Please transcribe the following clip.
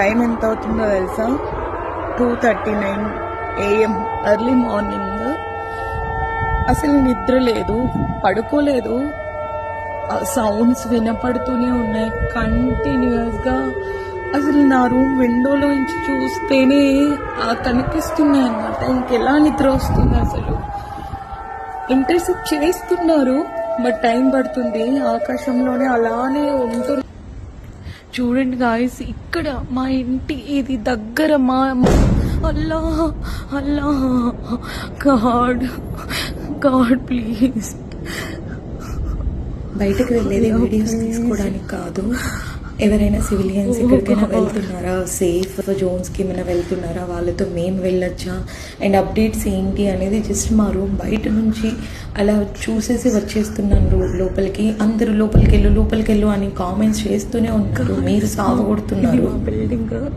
Time ఎంత అవుతుందో తెలుసా? 2:39 AM, ఎర్లీ మార్నింగ్. అసలు నిద్ర లేదు, పడుకోలేదు. సౌండ్స్ వినపడుతూనే ఉన్నాయి కంటిన్యూస్గా. అసలు నా రూమ్ విండోలో నుంచి చూస్తేనే కనిపిస్తున్నాయి అన్నమాట. ఇంకెలా నిద్ర వస్తుంది అసలు? ఇంటర్సెప్ట్ చేస్తున్నారు, బట్ టైం పడుతుంది. ఆకాశంలోనే అలానే ఉంటుంది. చూడండి గాయస్, ఇక్కడ మా ఇంటి ఇది దగ్గర మా అల్లా అల్లా గాడ్ గాడ్ ప్లీజ్. బయటకు వెళ్ళేది వీడియోస్ తీసుకోవడానికి కాదు. ఎవరైనా సివిలియన్స్ ఎక్కడికైనా వెళ్తున్నారా, సేఫ్ జోన్స్కి ఏమైనా వెళ్తున్నారా, వాళ్ళతో మేము వెళ్ళొచ్చా అండ్ అప్డేట్స్ ఏంటి అనేది జస్ట్ మా రూమ్ బయట నుంచి అలా చూసేసి వచ్చేస్తున్నాను లోపలికి. అందరూ లోపలికి వెళ్ళు అని కామెంట్స్ చేస్తూనే ఉంటారు. మీరు సాగు కొడుతున్నారు. బిల్డింగ్